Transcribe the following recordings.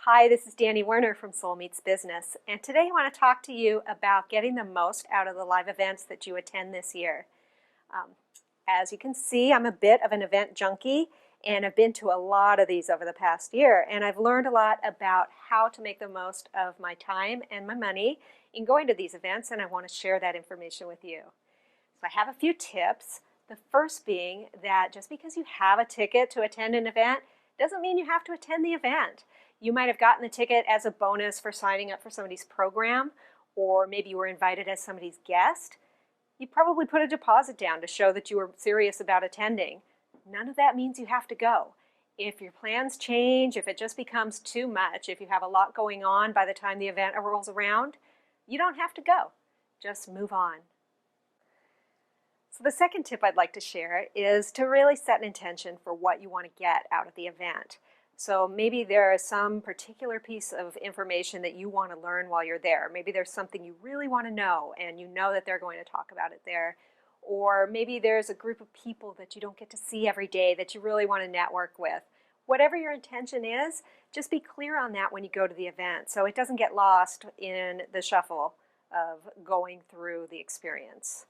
Hi, this is Danny Werner from Soul Meets Business, and today I want to talk to you about getting the most out of the live events that you attend this year. As you can see, I'm a bit of an event junkie, and I've been to a lot of these over the past year, and I've learned a lot about how to make the most of my time and my money in going to these events, and I want to share that information with you. So I have a few tips. The first being that just because you have a ticket to attend an event doesn't mean you have to attend the event. You might have gotten the ticket as a bonus for signing up for somebody's program, or maybe you were invited as somebody's guest. You probably put a deposit down to show that you were serious about attending. None of that means you have to go. If your plans change, if it just becomes too much, if you have a lot going on by the time the event rolls around, you don't have to go. Just move on. So the second tip I'd like to share is to really set an intention for what you want to get out of the event. So maybe there is some particular piece of information that you want to learn while you're there. Maybe there's something you really want to know and you know that they're going to talk about it there. Or maybe there's a group of people that you don't get to see every day that you really want to network with. Whatever your intention is, just be clear on that when you go to the event so it doesn't get lost in the shuffle of going through the experience.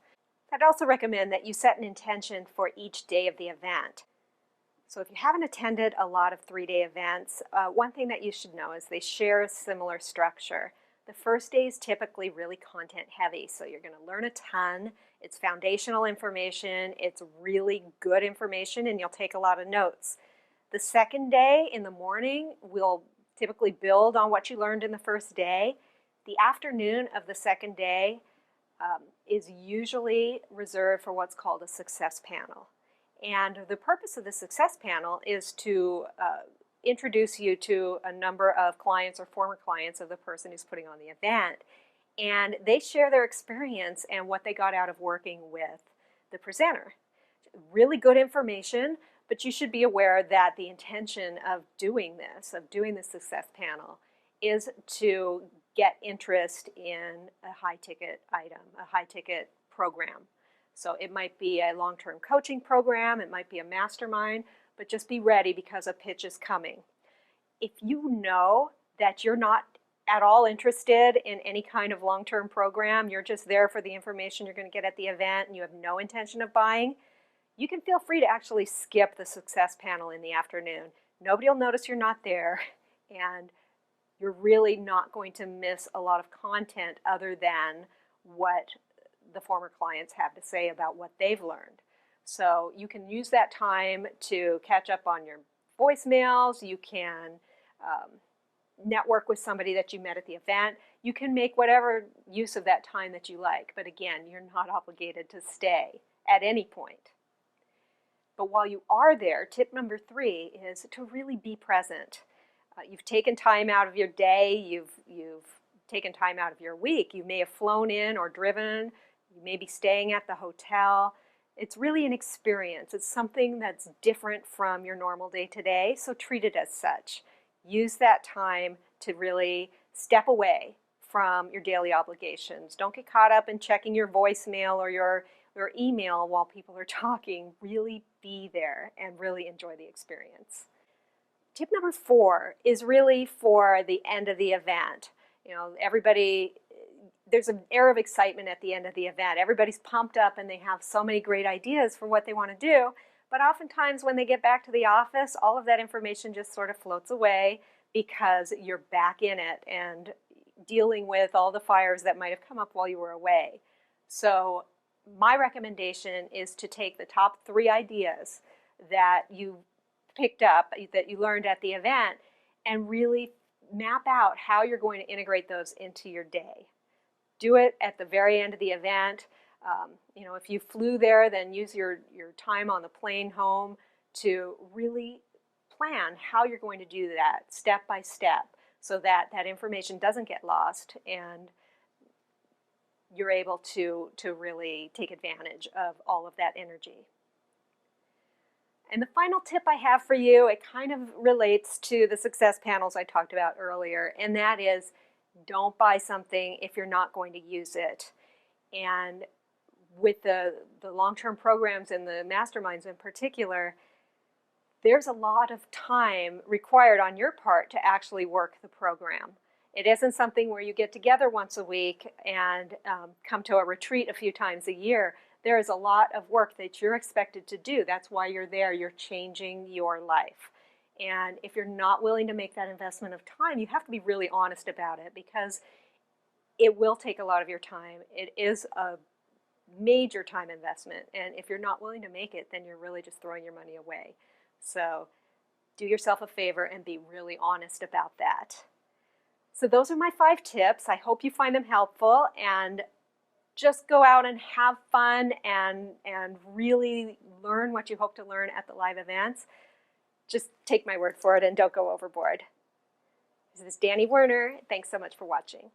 I'd also recommend that you set an intention for each day of the event. So if you haven't attended a lot of three-day events, one thing that you should know is they share a similar structure. The first day is typically really content heavy, so you're going to learn a ton. It's foundational information, it's really good information, and you'll take a lot of notes. The second day in the morning will typically build on what you learned in the first day. The afternoon of the second day is usually reserved for what's called a success panel. And the purpose of the success panel is to introduce you to a number of clients or former clients of the person who's putting on the event. And they share their experience and what they got out of working with the presenter. Really good information, but you should be aware that the intention of doing the success panel, is to get interest in a high-ticket item, a high-ticket program. So it might be a long-term coaching program, it might be a mastermind, but just be ready because a pitch is coming. If you know that you're not at all interested in any kind of long-term program, you're just there for the information you're going to get at the event and you have no intention of buying, you can feel free to actually skip the success panel in the afternoon. Nobody will notice you're not there, and you're really not going to miss a lot of content other than what the former clients have to say about what they've learned. So you can use that time to catch up on your voicemails. You can network with somebody that you met at the event. You can make whatever use of that time that you like. But again, you're not obligated to stay at any point. But while you are there, tip number 3 is to really be present. You've taken time out of your day. You've taken time out of your week. You may have flown in or driven. You may be staying at the hotel. It's really an experience. It's something that's different from your normal day-to-day, so treat it as such. Use that time to really step away from your daily obligations. Don't get caught up in checking your voicemail or your email while people are talking. Really be there and really enjoy the experience. Tip number 4 is really for the end of the event. You know, there's an air of excitement at the end of the event. Everybody's pumped up and they have so many great ideas for what they want to do, but oftentimes when they get back to the office, all of that information just sort of floats away because you're back in it and dealing with all the fires that might have come up while you were away. So my recommendation is to take the top 3 ideas that you picked up, that you learned at the event, and really map out how you're going to integrate those into your day. Do it at the very end of the event. If you flew there, then use your time on the plane home to really plan how you're going to do that step by step so that that information doesn't get lost and you're able to really take advantage of all of that energy. And the final tip I have for you, it kind of relates to the success panels I talked about earlier, and that is don't buy something if you're not going to use it. And with the long-term programs and the masterminds in particular, there's a lot of time required on your part to actually work the program. It isn't something where you get together once a week and come to a retreat a few times a year. There is a lot of work that you're expected to do. That's why you're there. You're changing your life. And if you're not willing to make that investment of time, you have to be really honest about it, because it will take a lot of your time. It is a major time investment. And if you're not willing to make it, then you're really just throwing your money away. So do yourself a favor and be really honest about that. So those are my 5 tips. I hope you find them helpful, and just go out and have fun and really learn what you hope to learn at the live events. Just take my word for it and don't go overboard. This is Danny Werner. Thanks so much for watching.